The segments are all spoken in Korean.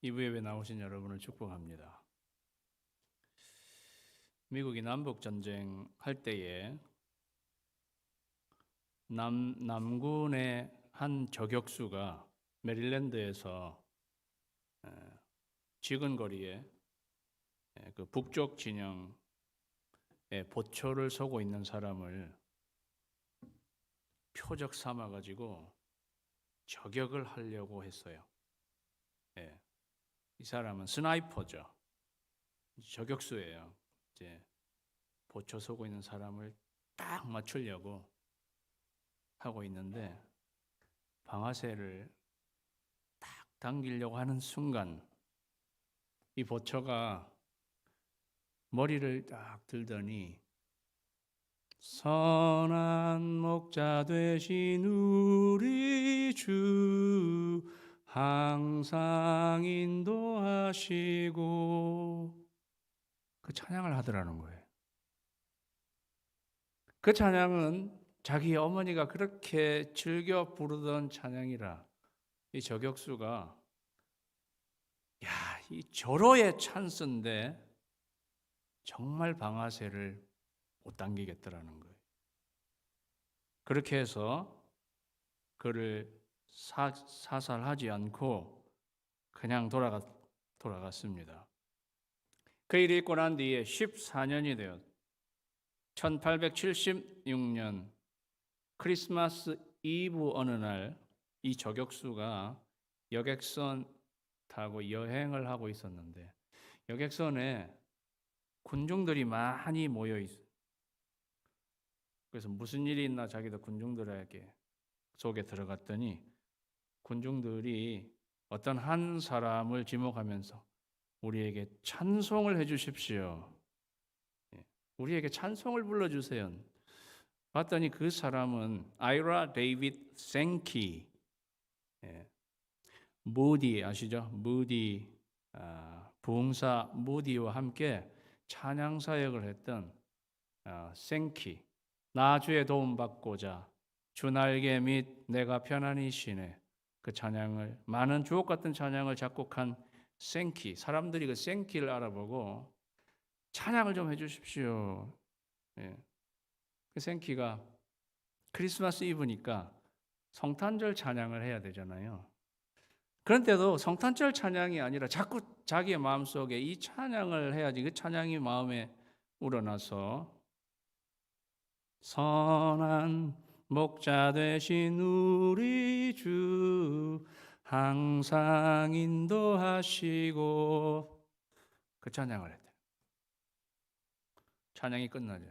2부 예배 나오신 여러분을 축복합니다. 미국이 남북 전쟁 할 때에 남군의 한 저격수가 메릴랜드에서 지근거리에 그 북쪽 진영에 보초를 서고 있는 사람을 표적 삼아 가지고 저격을 하려고 했어요. 이 사람은 스나이퍼죠. 저격수예요. 이제 보초 서고 있는 사람을 딱 맞추려고 하고 있는데 방아쇠를 딱 당기려고 하는 순간 이 보초가 머리를 딱 들더니 선한 목자 되신 우리 주 항상 인도하시고 그 찬양을 하더라는 거예요. 그 찬양은 자기 어머니가 그렇게 즐겨 부르던 찬양이라 이 저격수가 이 절호의 찬스인데 정말 방아쇠를 못 당기겠더라는 거예요. 그렇게 해서 그를 사살하지 않고 그냥 돌아갔습니다. 그 일이 있고 난 뒤에 14년이 되었 1876년 크리스마스 이브 어느 날 이 저격수가 여객선 타고 여행을 하고 있었는데 여객선에 군중들이 많이 모여 있어요. 그래서 무슨 일이 있나 자기도 군중들에게 속에 들어갔더니 군중들이 어떤 한 사람을 지목하면서 우리에게 찬송을 해 주십시오. 우리에게 찬송을 불러주세요. 봤더니 그 사람은 아이라 데이빗 생키, 무디 아시죠? 무디 부흥사 무디와 함께 찬양 사역을 했던 생키, 나 주의 도움 받고자 주 날개 및 내가 편안히 쉬네, 그 찬양을 많은 주옥 같은 찬양을 작곡한 생키, 사람들이 그 생키를 알아보고 찬양을 좀 해주십시오. 그 생키가 크리스마스 이브니까 성탄절 찬양을 해야 되잖아요. 그런데도 성탄절 찬양이 아니라 자꾸 자기의 마음속에 이 찬양을 해야지 그 찬양이 마음에 우러나서 선한 목자 되신 우리 주 항상 인도하시고 그 찬양을 했대요. 찬양이 끝나죠.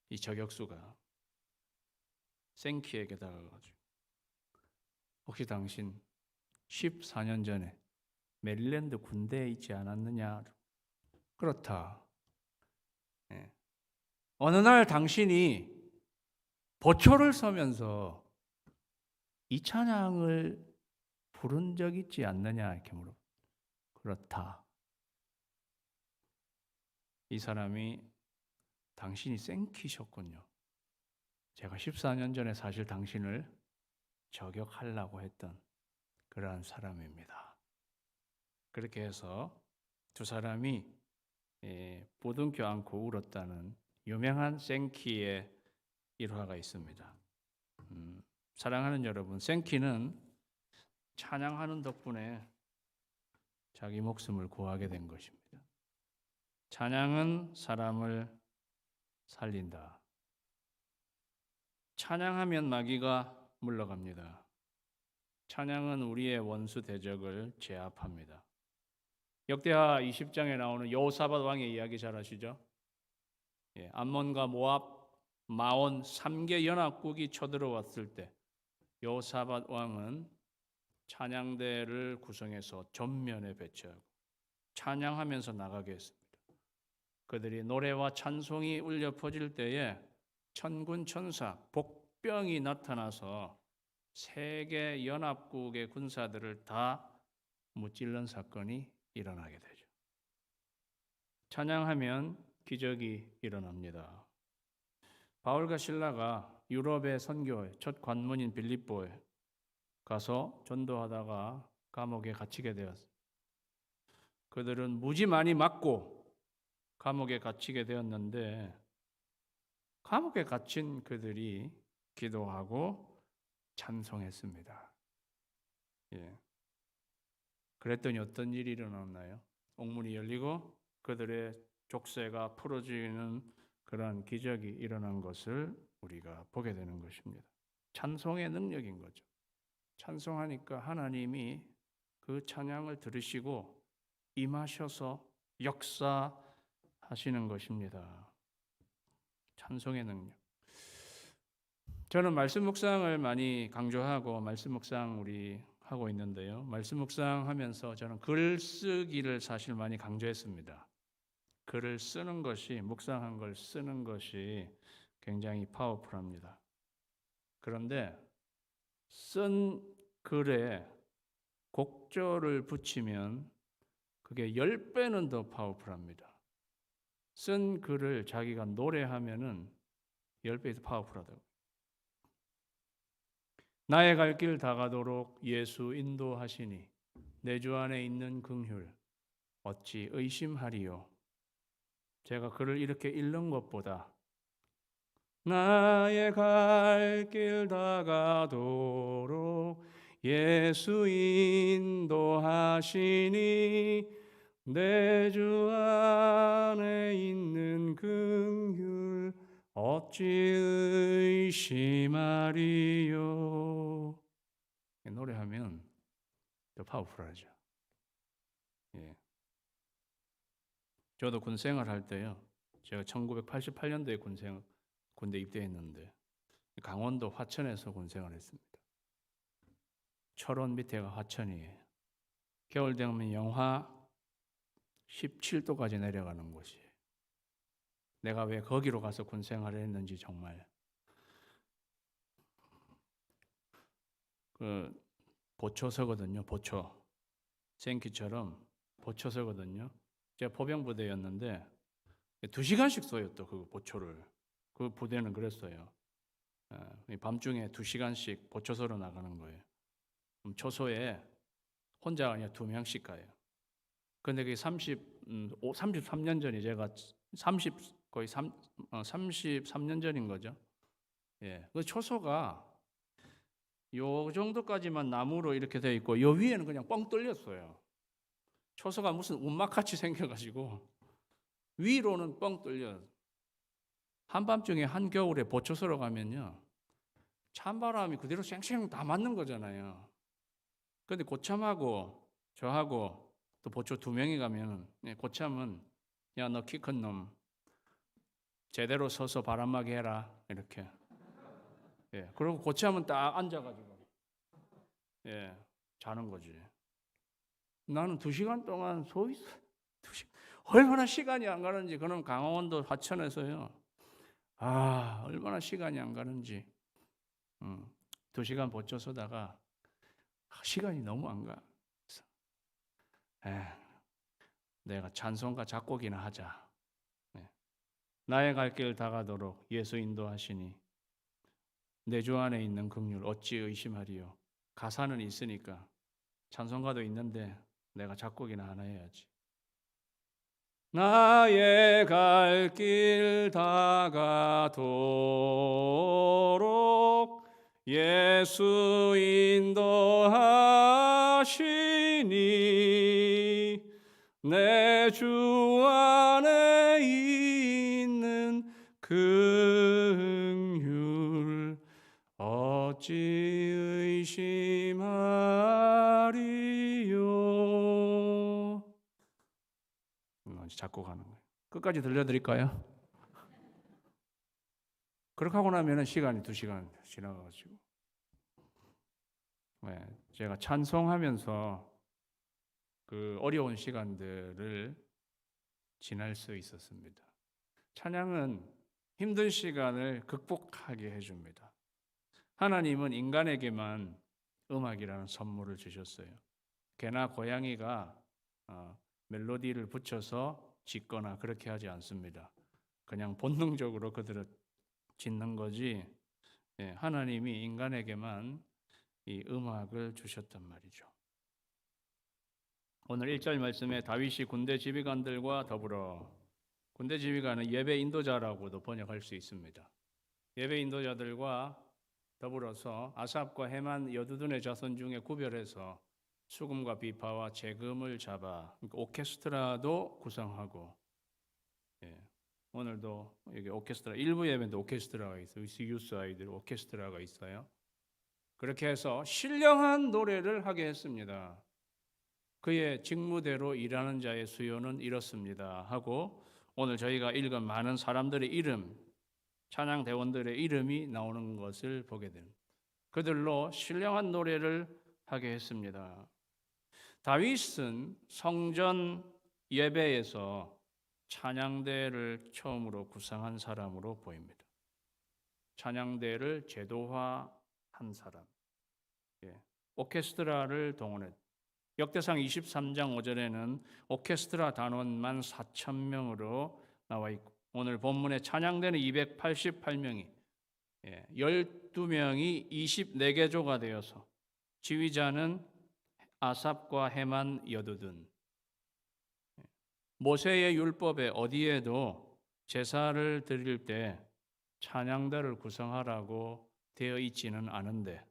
이 저격수가 생키에게 다가가가지고 혹시 당신 14년 전에 메릴랜드 군대에 있지 않았느냐? 그렇다. 어느 날 당신이 보초를 서면서 이 찬양을 부른 적 있지 않느냐? 이렇게 물어. 그렇다. 이 사람이 당신이 생키셨군요. 제가 14년 전에 사실 당신을 저격하려고 했던 그러한 사람입니다. 그렇게 해서 두 사람이 보둥켜 안고 울었다는 유명한 생키의 일화가 있습니다. 사랑하는 여러분, 생키는 찬양하는 덕분에 자기 목숨을 구하게 된 것입니다. 찬양은 사람을 살린다. 찬양하면 마귀가 물러갑니다. 찬양은 우리의 원수 대적을 제압합니다. 역대하 20장에 나오는 여호사밧 왕의 이야기 잘 아시죠? 암몬과 모압, 마온 3개 연합국이 쳐들어왔을 때 여호사밧 왕은 찬양대를 구성해서 전면에 배치하고 찬양하면서 나가게 했습니다. 그들이 노래와 찬송이 울려 퍼질 때에 천군 천사 복병이 나타나서 세계 연합국의 군사들을 다 무찔른 사건이 일어나게 되죠. 찬양하면 기적이 일어납니다. 바울과 실라가 유럽의 선교회 첫 관문인 빌립보에 가서 전도하다가 감옥에 갇히게 되었어요. 그들은 무지 많이 맞고 감옥에 갇히게 되었는데 감옥에 갇힌 그들이 기도하고 찬송했습니다. 예. 그랬더니 어떤 일이 일어났나요? 옥문이 열리고 그들의 족쇄가 풀어지는 그러한 기적이 일어난 것을 우리가 보게 되는 것입니다. 찬송의 능력인 거죠. 찬송하니까 하나님이 그 찬양을 들으시고 임하셔서 역사하시는 것입니다. 찬송의 능력. 저는 말씀 묵상을 많이 강조하고 말씀 묵상 우리 하고 있는데요. 말씀 묵상하면서 저는 글 쓰기를 사실 많이 강조했습니다. 글을 쓰는 것이 묵상한 걸 쓰는 것이 굉장히 파워풀합니다. 그런데 쓴 글에 곡절을 붙이면 그게 10배는 더 파워풀합니다. 쓴 글을 자기가 노래하면은 10배 더 파워풀하다고. 나의 갈 길 다가도록 예수 인도하시니 내 주 안에 있는 긍휼 어찌 의심하리요. 제가 글을 이렇게 읽는 것보다 나의 갈 길 다가도록 예수 인도하시니 내 주 안에 있는 긍휼 어찌 의심하리요. 노래하면 더 파워풀하죠. 예. 저도 군 생활할 때요. 제가 1988년도에 군대 입대했는데 강원도 화천에서 군 생활했습니다. 철원 밑에가 화천이에요. 겨울 되면 영하 17도까지 내려가는 곳이에요. 내가 왜 거기로 가서 군 생활을 했는지 정말 그 보초서거든요. 보초 생기처럼 보초서거든요. 제가 포병부대였는데 2시간씩 써요. 또 그 보초를 그 부대는 그랬어요. 밤중에 2시간씩 보초서로 나가는 거예요. 초소에 혼자 아니라 2명씩 가요. 근데 그게 33년 전이 제가 33년 전인 거죠. 예. 그 초소가 요 정도까지만 나무로 이렇게 되어 있고 요 위에는 그냥 뻥 뚫렸어요. 초소가 무슨 운막같이 생겨가지고 위로는 뻥 뚫려. 한밤중에 한겨울에 보초소로 가면요. 찬바람이 그대로 쌩쌩 다 맞는 거잖아요. 근데 고참하고 저하고 또 보초 2명이 가면 고참은 야, 너 키 큰 놈 제대로 서서 바람막이 해라 이렇게. 예. 그리고 고참은 딱 앉아가지고 자는 거지. 나는 2시간 동안 서 있어. 얼마나 시간이 안 가는지. 그럼 강원도 화천에서요. 얼마나 시간이 안 가는지. 2시간 보초 서다가 시간이 너무 안 가. 내가 찬송가 작곡이나 하자. 나의 갈 길 다가도록 예수 인도하시니 내 주 안에 있는 긍휼 어찌 의심하리요. 가사는 있으니까 찬송가도 있는데 내가 작곡이나 하나 해야지. 나의 갈 길 다가도록 예수 인도하시니 내 주 안에 있는 긍휼 어찌 의심하리요. 작곡하는 거예요. 끝까지 들려드릴까요? 그렇게 하고 나면 시간이 2시간 지나가가지고 제가 찬송하면서 그 어려운 시간들을 지날 수 있었습니다. 찬양은 힘든 시간을 극복하게 해줍니다. 하나님은 인간에게만 음악이라는 선물을 주셨어요. 개나 고양이가 멜로디를 붙여서 짓거나 그렇게 하지 않습니다. 그냥 본능적으로 그들을 짓는 거지. 하나님이 인간에게만 이 음악을 주셨단 말이죠. 오늘 1절 말씀에 다윗이 군대 지휘관들과 더불어, 군대 지휘관은 예배 인도자라고도 번역할 수 있습니다. 예배 인도자들과 더불어서 아삽과 헤만 여두둔의 자손 중에 구별해서 수금과 비파와 재금을 잡아, 그러니까 오케스트라도 구성하고, 예, 오늘도 여기 오케스트라, 일부 예배인데 오케스트라가 있어요. 유스 아이들 오케스트라가 있어요. 그렇게 해서 신령한 노래를 하게 했습니다. 그의 직무대로 일하는 자의 수요는 이렇습니다 하고, 오늘 저희가 읽은 많은 사람들의 이름, 찬양 대원들의 이름이 나오는 것을 보게 됩니다. 그들로 신령한 노래를 하게 했습니다. 다윗은 성전 예배에서 찬양대를 처음으로 구성한 사람으로 보입니다. 찬양대를 제도화한 사람. 오케스트라를 동원했. 역대상 23장 5절에는 오케스트라 단원만 4,000명으로 나와 있고, 오늘 본문의 찬양대는 288명이, 12명이 24개조가 되어서 지휘자는 아삽과 헤만 여두둔. 모세의 율법에 어디에도 제사를 드릴 때 찬양대를 구성하라고 되어 있지는 않은데,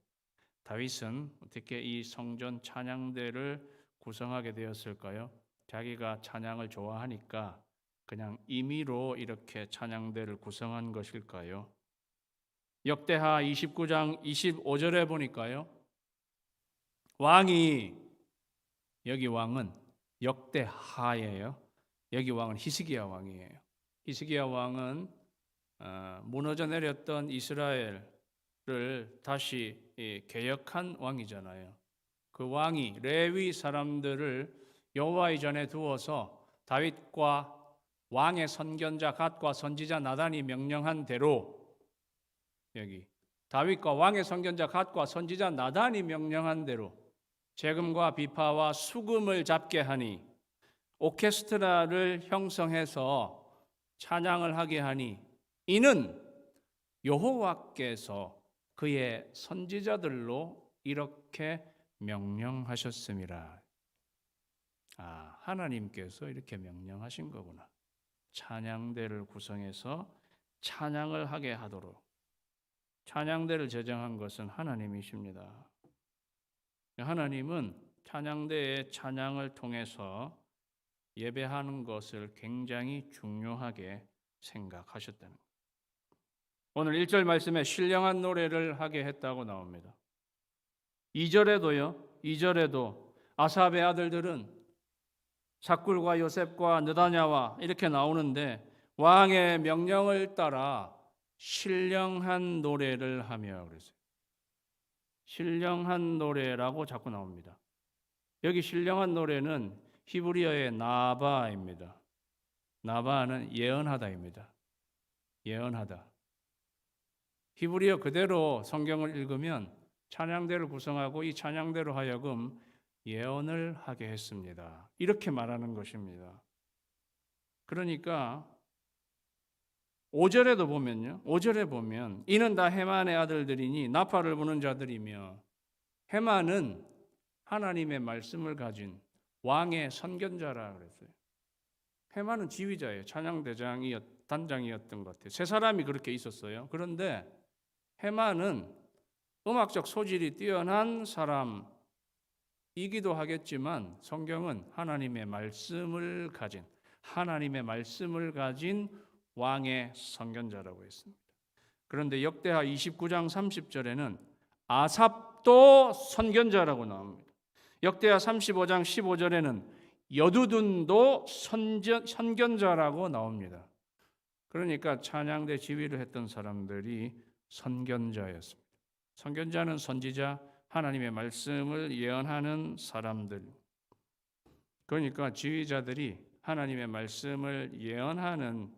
다윗은 어떻게 이 성전 찬양대를 구성하게 되었을까요? 자기가 찬양을 좋아하니까 그냥 임의로 이렇게 찬양대를 구성한 것일까요? 역대하 29장 25절에 보니까요, 왕이, 여기 왕은 역대하예요. 여기 왕은 히스기야 왕이에요. 히스기야 왕은 무너져 내렸던 이스라엘을 다시 개혁한 왕이잖아요. 그 왕이 레위 사람들을 여호와의 전에 두어서 다윗과 왕의 선견자 갓과 선지자 나단이 명령한 대로, 여기 다윗과 왕의 선견자 갓과 선지자 나단이 명령한 대로 재금과 비파와 수금을 잡게 하니, 오케스트라를 형성해서 찬양을 하게 하니, 이는 여호와께서 그의 선지자들로 이렇게 명령하셨음이라. 하나님께서 이렇게 명령하신 거구나. 찬양대를 구성해서 찬양을 하게 하도록. 찬양대를 제정한 것은 하나님이십니다. 하나님은 찬양대의 찬양을 통해서 예배하는 것을 굉장히 중요하게 생각하셨다는 거예요. 오늘 1절 말씀에 신령한 노래를 하게 했다고 나옵니다. 2절에도 아삽의 아들들은 삭굴과 요셉과 느다냐와 이렇게 나오는데, 왕의 명령을 따라 신령한 노래를 하며 그랬어요. 신령한 노래라고 자꾸 나옵니다. 여기 신령한 노래는 히브리어의 나바입니다. 나바는 예언하다입니다. 예언하다. 히브리어 그대로 성경을 읽으면 찬양대를 구성하고 이 찬양대로 하여금 예언을 하게 했습니다. 이렇게 말하는 것입니다. 그러니까 5절에도 보면요. 5절에 보면 이는 다 헤만의 아들들이니 나팔을 부는 자들이며, 헤만은 하나님의 말씀을 가진 왕의 선견자라 그랬어요. 헤만은 지휘자예요. 단장이었던 것 같아요. 세 사람이 그렇게 있었어요. 그런데 헤만은 음악적 소질이 뛰어난 사람이기도 하겠지만, 성경은 하나님의 말씀을 가진 왕의 선견자라고 했습니다. 그런데 역대하 29장 30절에는 아삽도 선견자라고 나옵니다. 역대하 35장 15절에는 여두둔도 선견자라고 나옵니다. 그러니까 찬양대 지휘를 했던 사람들이 선견자였습니다. 선견자는 선지자, 하나님의 말씀을 예언하는 사람들. 그러니까 지휘자들이 하나님의 말씀을 예언하는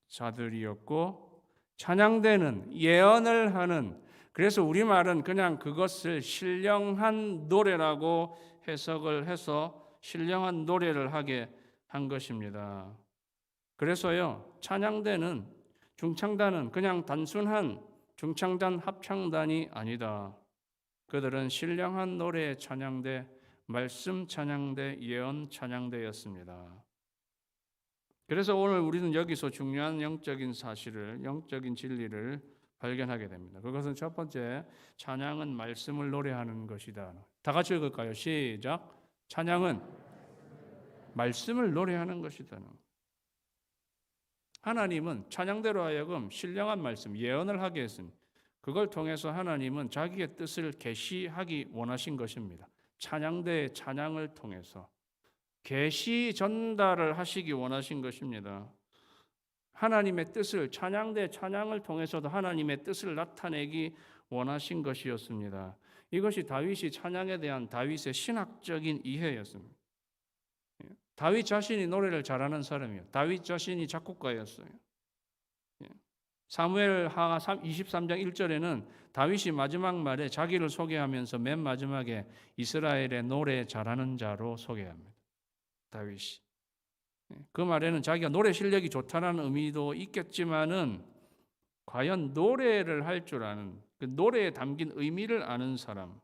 자들이었고, 찬양대는 예언을 하는, 그래서 우리말은 그냥 그것을 신령한 노래라고 해석을 해서 신령한 노래를 하게 한 것입니다. 그래서요, 찬양대는, 중창단은 그냥 단순한 중창단 합창단이 아니다. 그들은 신령한 노래의 찬양대, 말씀 찬양대, 예언 찬양대였습니다. 그래서 오늘 우리는 여기서 중요한 영적인 사실을, 영적인 진리를 발견하게 됩니다. 그것은 첫 번째, 찬양은 말씀을 노래하는 것이다. 다 같이 읽을까요? 시작. 찬양은 말씀을 노래하는 것이다. 하나님은 찬양대로 하여금 신령한 말씀, 예언을 하게 했습니다. 그걸 통해서 하나님은 자기의 뜻을 계시하기 원하신 것입니다. 찬양대의 찬양을 통해서 계시 전달을 하시기 원하신 것입니다. 하나님의 뜻을, 찬양대 찬양을 통해서도 하나님의 뜻을 나타내기 원하신 것이었습니다. 이것이 다윗이 찬양에 대한 다윗의 신학적인 이해였습니다. 다윗 자신이 노래를 잘하는 사람이에요. 다윗 자신이 작곡가였어요. 사무엘하 23장 1절에는 다윗이 마지막 말에 자기를 소개하면서 맨 마지막에 이스라엘의 노래 잘하는 자로 소개합니다. 다윗이. 그 말에는 자기가 노래 실력이 좋다는 의미도 있겠지만은 과연 노래를 할 줄 아는, 그 노래에 담긴 의미를 아는 사람.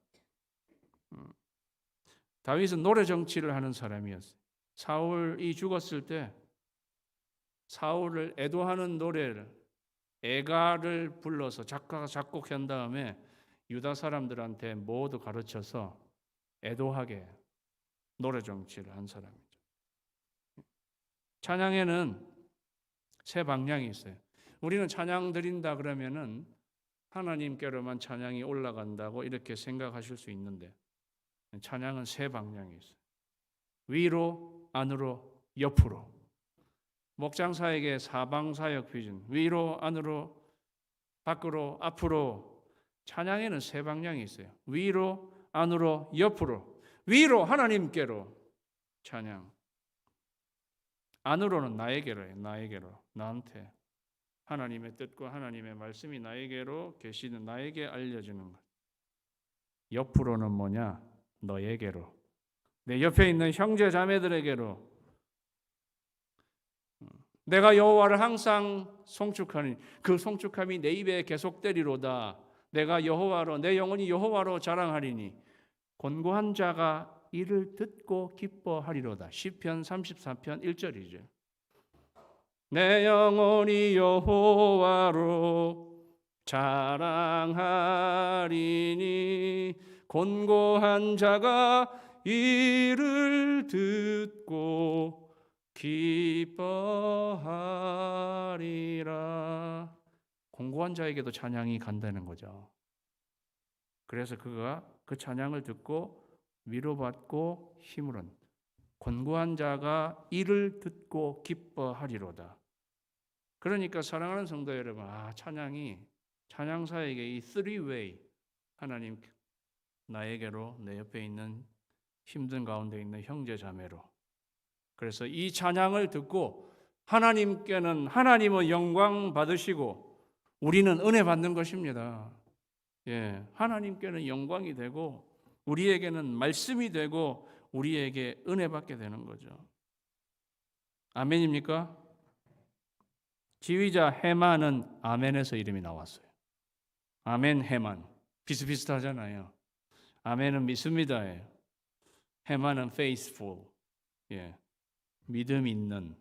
다윗은 노래 정치를 하는 사람이었어요. 사울이 죽었을 때 사울을 애도하는 노래를, 애가를 불러서 작곡한 다음에 유다 사람들한테 모두 가르쳐서 애도하게 노래 정치를 한 사람이죠. 찬양에는 세 방향이 있어요. 우리는 찬양 드린다 그러면은 하나님께로만 찬양이 올라간다고 이렇게 생각하실 수 있는데, 찬양은 세 방향이 있어요. 위로, 안으로, 옆으로. 목장사에게 사방사역 비전, 위로, 안으로, 밖으로, 앞으로. 찬양에는 세 방향이 있어요. 위로, 안으로, 옆으로. 위로, 하나님께로 찬양. 안으로는 나에게로 해요. 나에게로. 나한테. 하나님의 뜻과 하나님의 말씀이 나에게로 계시는, 나에게 알려지는 것. 옆으로는 뭐냐? 너에게로. 내 옆에 있는 형제 자매들에게로. 내가 여호와를 항상 송축하니 그 송축함이 내 입에 계속되리로다. 내가 여호와로, 내 영혼이 여호와로 자랑하리니 곤고한 자가 이를 듣고 기뻐하리로다. 시편 34편 1절이죠. 내 영혼이 여호와로 자랑하리니 곤고한 자가 이를 듣고 기뻐하리라. 곤고한 자에게도 찬양이 간다는 거죠. 그래서 그가 그 찬양을 듣고 위로받고 힘을 얻는, 곤고한 자가 이를 듣고 기뻐하리로다. 그러니까 사랑하는 성도 여러분, 찬양이, 찬양사에게 이 3way, 하나님 나에게로, 내 옆에 있는 힘든 가운데 있는 형제 자매로. 그래서 이 찬양을 듣고 하나님께는, 하나님은 영광 받으시고 우리는 은혜 받는 것입니다. 하나님께는 영광이 되고 우리에게는 말씀이 되고 우리에게 은혜 받게 되는 거죠. 아멘입니까? 지휘자 헤만은 아멘에서 이름이 나왔어요. 아멘, 헤만. 비슷비슷하잖아요. 아멘은 믿습니다예요. 헤만은 faithful. 믿음 있는.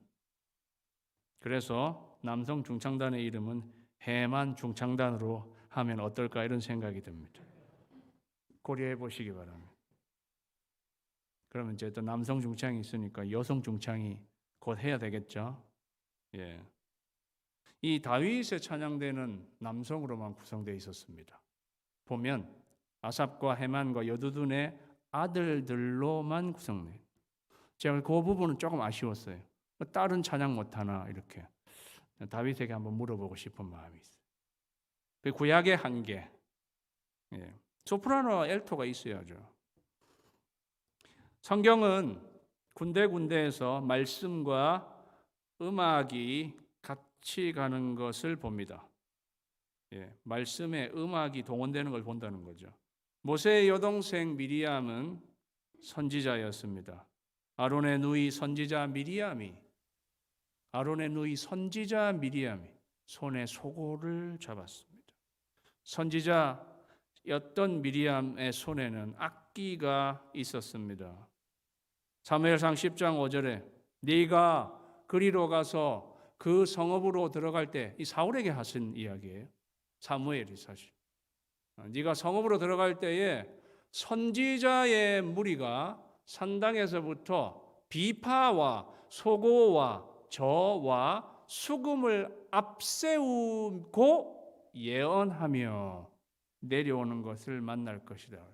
그래서 남성 중창단의 이름은 헤만 중창단으로 하면 어떨까 이런 생각이 듭니다. 고려해 보시기 바랍니다. 그러면 이제 또 남성 중창이 있으니까 여성 중창이 곧 해야 되겠죠. 이 다윗의 찬양대는 남성으로만 구성되어 있었습니다. 보면 아삽과 헤만과 여두둔의 아들들로만 구성돼요. 제가 그 부분은 조금 아쉬웠어요. 딸은 찬양 못하나 이렇게 다윗에게 한번 물어보고 싶은 마음이 있어요. 그 구약의 한계. 소프라노와 엘토가 있어야죠. 성경은 군데군데에서 말씀과 음악이 같이 가는 것을 봅니다. 말씀에 음악이 동원되는 걸 본다는 거죠. 모세의 여동생 미리암은 선지자였습니다. 아론의 누이 선지자 미리암이 손에 소고를 잡았습니다. 선지자였던 미리암의 손에는 악기가 있었습니다. 사무엘상 10장 5절에 네가 그리로 가서 그 성읍으로 들어갈 때, 이 사울에게 하신 이야기예요. 사무엘이 사실. 네가 성읍으로 들어갈 때에 선지자의 무리가 산당에서부터 비파와 소고와 저와 수금을 앞세우고 예언하며 내려오는 것을 만날 것이다.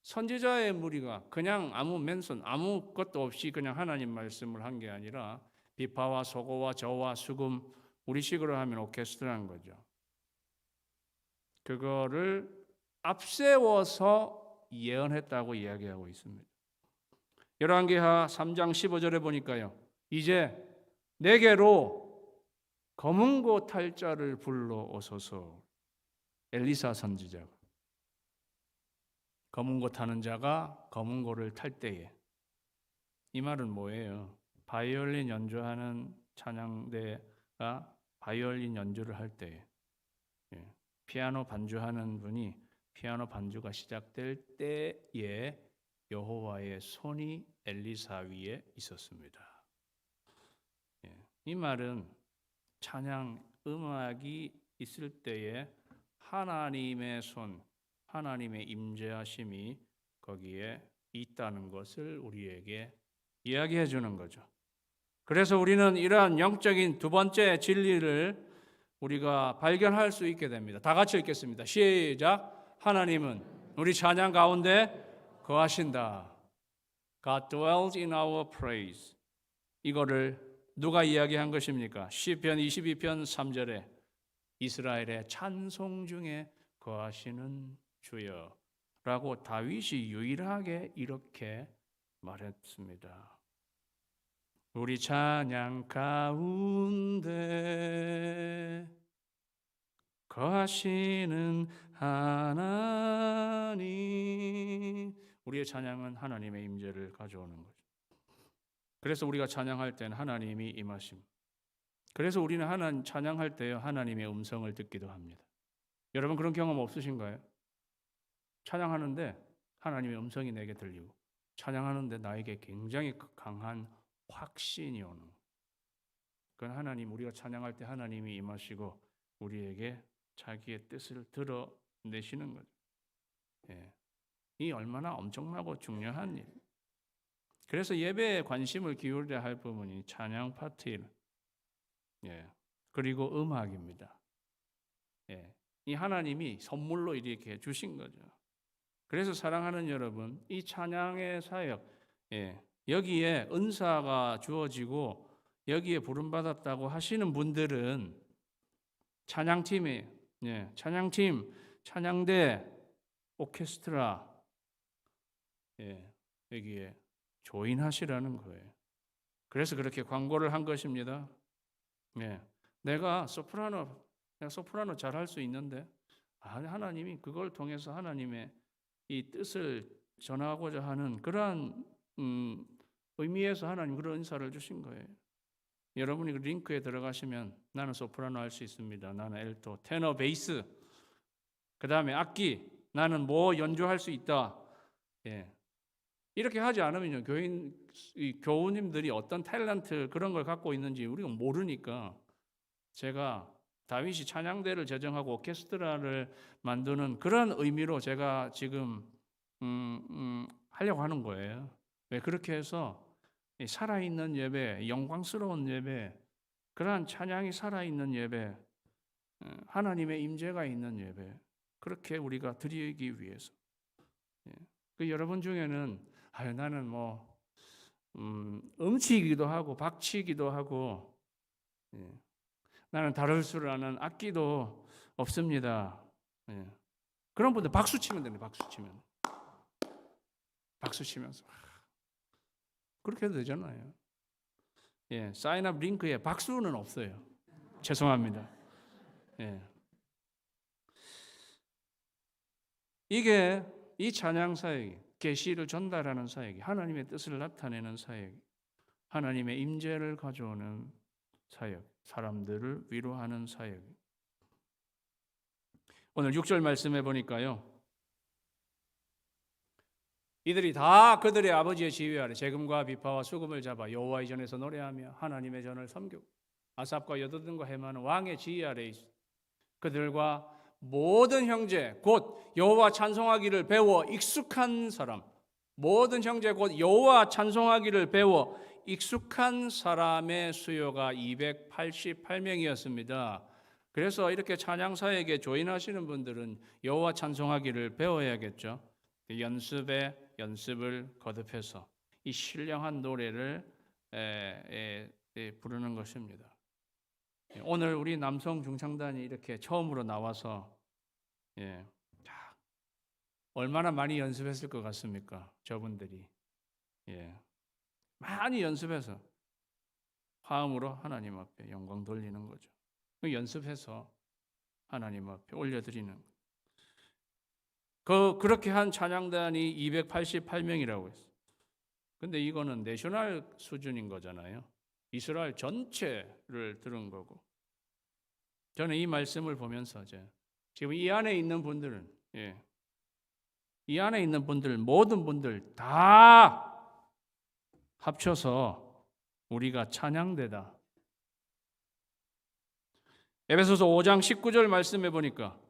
선지자의 무리가 그냥 아무 맨손 아무것도 없이 그냥 하나님 말씀을 한 게 아니라 비파와 소고와 저와 수금, 우리식으로 하면 오케스트라인 거죠. 그거를 앞세워서 예언했다고 이야기하고 있습니다. 열왕기하 3장 15절에 보니까요. 이제 내게로 검은고 탈 자를 불러오소서. 엘리사 선지자가 검은고 타는 자가 검은고를 탈 때에, 이 말은 뭐예요? 바이올린 연주하는 찬양대가 바이올린 연주를 할 때에, 피아노 반주하는 분이 피아노 반주가 시작될 때에 여호와의 손이 엘리사 위에 있었습니다. 이 말은 찬양 음악이 있을 때에 하나님의 손, 하나님의 임재하심이 거기에 있다는 것을 우리에게 이야기해 주는 거죠. 그래서 우리는 이러한 영적인 두 번째 진리를 우리가 발견할 수 있게 됩니다. 다 같이 읽겠습니다. 시작. 하나님은 우리 찬양 가운데 거하신다. God dwells in our praise. 이거를 누가 이야기한 것입니까? 시편 22편 3절에 이스라엘의 찬송 중에 거하시는 주여 라고 다윗이 유일하게 이렇게 말했습니다. 우리 찬양 가운데 거하시는 하나님. 우리의 찬양은 하나님의 임재를 가져오는 거죠. 그래서 우리가 찬양할 때는 하나님이 임하심. 그래서 우리는 하나님 찬양할 때 하나님의 음성을 듣기도 합니다. 여러분 그런 경험 없으신가요? 찬양하는데 하나님의 음성이 내게 들리고, 찬양하는데 나에게 굉장히 강한 확신이 오는. 그건 하나님, 우리가 찬양할 때 하나님이 임하시고 우리에게 자기의 뜻을 드러내시는 거죠. 이 얼마나 엄청나고 중요한 일. 그래서 예배에 관심을 기울여야 할 부분이 찬양 파트, 그리고 음악입니다. 이 하나님이 선물로 이렇게 주신 거죠. 그래서 사랑하는 여러분, 이 찬양의 사역, 여기에 은사가 주어지고 여기에 부름받았다고 하시는 분들은 찬양팀에, 찬양팀, 찬양대, 오케스트라, 여기에 조인하시라는 거예요. 그래서 그렇게 광고를 한 것입니다. 내가 소프라노 잘할 수 있는데, 하나님이 그걸 통해서 하나님의 이 뜻을 전하고자 하는 그러한 의미에서 하나님 그런 은사를 주신 거예요. 여러분이 그 링크에 들어가시면 나는 소프라노 할 수 있습니다. 나는 엘토, 테너, 베이스, 그 다음에 악기, 나는 뭐 연주할 수 있다. 이렇게 하지 않으면 교우님들이 어떤 탤런트 그런 걸 갖고 있는지 우리가 모르니까, 제가 다윗이 찬양대를 제정하고 오케스트라를 만드는 그런 의미로 제가 지금 하려고 하는 거예요. 왜 그렇게 해서 살아있는 예배, 영광스러운 예배, 그러한 찬양이 살아있는 예배, 하나님의 임재가 있는 예배, 그렇게 우리가 드리기 위해서. 그 여러분 중에는 나는 뭐 음치기도 하고 박치기도 하고 나는 다룰 줄 아는 악기도 없습니다. 그런 분들 박수 치면 되네. 박수 치면서 그렇게 해도 되잖아요. 사인업 링크에 박수는 없어요. 죄송합니다. 이게 이 찬양 사역이, 계시를 전달하는 사역이, 하나님의 뜻을 나타내는 사역이, 하나님의 임재를 가져오는 사역, 사람들을 위로하는 사역. 오늘 6절 말씀해 보니까요, 이들이 다 그들의 아버지의 지휘 아래 재금과 비파와 수금을 잡아 여호와의 전에서 노래하며 하나님의 전을 섬기고 아삽과 여도든과 헤만은 왕의 지휘 아래 있어 그들과 모든 형제 곧 여호와 찬송하기를 배워 익숙한 사람 모든 형제 곧 여호와 찬송하기를 배워 익숙한 사람의 수요가 288명이었습니다. 그래서 이렇게 찬양사에게 조인하시는 분들은 여호와 찬송하기를 배워야겠죠. 연습을 거듭해서 이 신령한 노래를 부르는 것입니다. 오늘 우리 남성 중창단이 이렇게 처음으로 나와서 얼마나 많이 연습했을 것 같습니까? 저분들이 많이 연습해서 화음으로 하나님 앞에 영광 돌리는 거죠. 연습해서 하나님 앞에 올려드리는 그렇게 한 찬양단이 288명이라고 했어요. 근데 이거는 내셔널 수준인 거잖아요. 이스라엘 전체를 들은 거고. 저는 이 말씀을 보면서 지금 이 안에 있는 분들은 이 안에 있는 분들 모든 분들 다 합쳐서 우리가 찬양대다. 에베소서 5장 19절 말씀해 보니까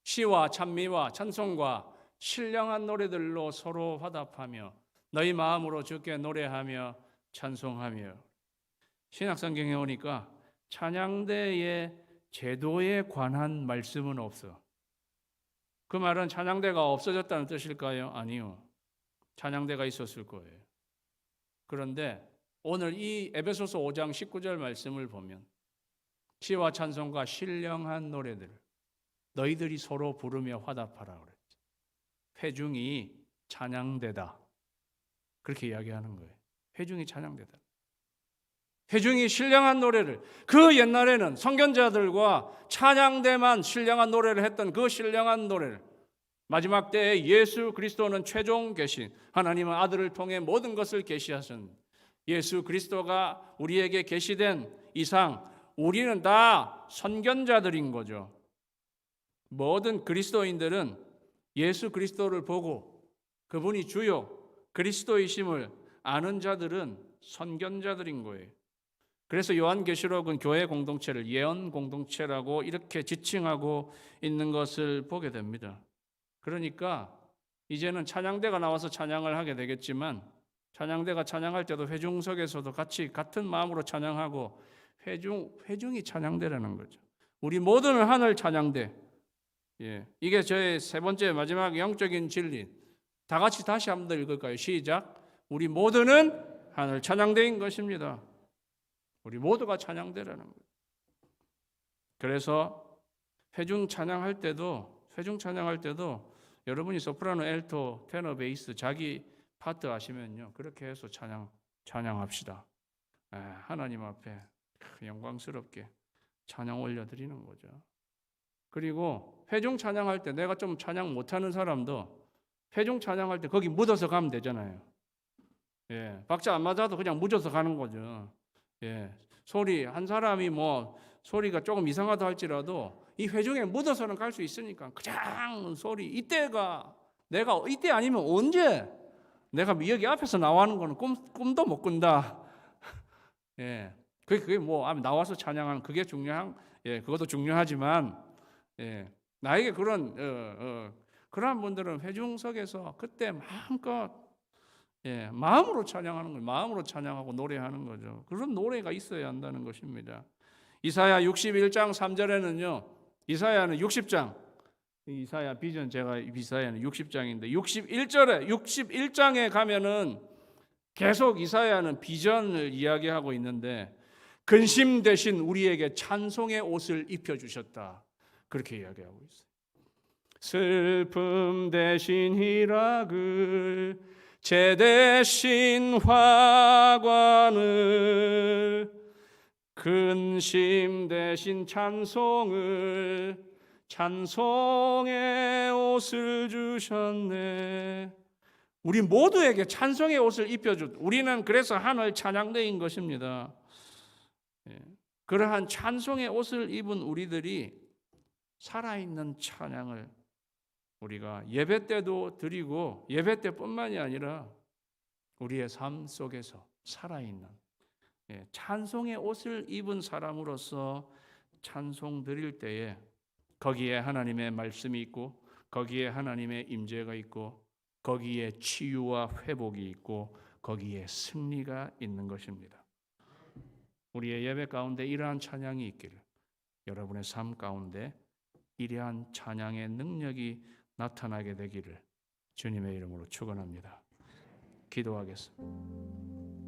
시와 찬미와 찬송과 신령한 노래들로 서로 화답하며 너희 마음으로 주께 노래하며 찬송하며. 신약성경에 오니까 찬양대의 제도에 관한 말씀은 없어. 그 말은 찬양대가 없어졌다는 뜻일까요? 아니요. 찬양대가 있었을 거예요. 그런데 오늘 이 에베소서 5장 19절 말씀을 보면 시와 찬송과 신령한 노래들 너희들이 서로 부르며 화답하라 그랬죠. 회중이 찬양대다. 그렇게 이야기하는 거예요. 회중이 찬양대다. 회중이 신령한 노래를 그 옛날에는 선견자들과 찬양대만 신령한 노래를 했던 그 신령한 노래를 마지막 때에 예수 그리스도는 최종 계신 하나님은 아들을 통해 모든 것을 계시하신 예수 그리스도가 우리에게 계시된 이상 우리는 다 선견자들인 거죠. 모든 그리스도인들은 예수 그리스도를 보고 그분이 주요 그리스도이심을 아는 자들은 선견자들인 거예요. 그래서 요한계시록은 교회 공동체를 예언 공동체라고 이렇게 지칭하고 있는 것을 보게 됩니다. 그러니까 이제는 찬양대가 나와서 찬양을 하게 되겠지만 찬양대가 찬양할 때도 회중석에서도 같이 같은 마음으로 찬양하고 회중이 찬양대라는 거죠. 우리 모두는 하늘 찬양대. 이게 저의 세 번째 마지막 영적인 진리. 다 같이 다시 한번 읽을까요? 시작. 우리 모두는 하늘 찬양대인 것입니다. 우리 모두가 찬양대라는 거예요. 그래서 회중 찬양할 때도 여러분이 소프라노, 엘토, 테너, 베이스 자기 파트 하시면요. 그렇게 해서 찬양합시다. 하나님 앞에 영광스럽게 찬양 올려드리는 거죠. 그리고 회중 찬양할 때 내가 좀 찬양 못하는 사람도 회중 찬양할 때 거기 묻어서 가면 되잖아요. 박자 안 맞아도 그냥 묻어서 가는 거죠. 소리 한 사람이 뭐 소리가 조금 이상하다 할지라도 이 회중에 묻어서는 갈 수 있으니까 그냥 소리 이때가 내가 이때 아니면 언제 내가 여기 앞에서 나와는 거는 꿈도 못 꾼다. 그게 뭐 나와서 찬양하는 그게 그것도 중요하지만 나에게 그러한 분들은 회중석에서 그때 마음껏 마음으로 찬양하는 거예요. 마음으로 찬양하고 노래하는 거죠. 그런 노래가 있어야 한다는 것입니다. 이사야 61장 3절에는요. 이사야는 60장. 이사야 비전 이사야는 60장인데 61장에 가면은 계속 이사야는 비전을 이야기하고 있는데 근심 대신 우리에게 찬송의 옷을 입혀 주셨다. 그렇게 이야기하고 있어요. 슬픔 대신 희락을 제 대신 화관을 근심 대신 찬송의 옷을 주셨네. 우리 모두에게 찬송의 옷을 입혀줬. 우리는 그래서 하늘 찬양대인 것입니다. 그러한 찬송의 옷을 입은 우리들이 살아있는 찬양을 우리가 예배 때도 드리고 예배 때뿐만이 아니라 우리의 삶 속에서 살아있는 찬송의 옷을 입은 사람으로서 찬송 드릴 때에 거기에 하나님의 말씀이 있고 거기에 하나님의 임재가 있고 거기에 치유와 회복이 있고 거기에 승리가 있는 것입니다. 우리의 예배 가운데 이러한 찬양이 있기를, 여러분의 삶 가운데 이러한 찬양의 능력이 나타나게 되기를 주님의 이름으로 축원합니다. 기도하겠습니다.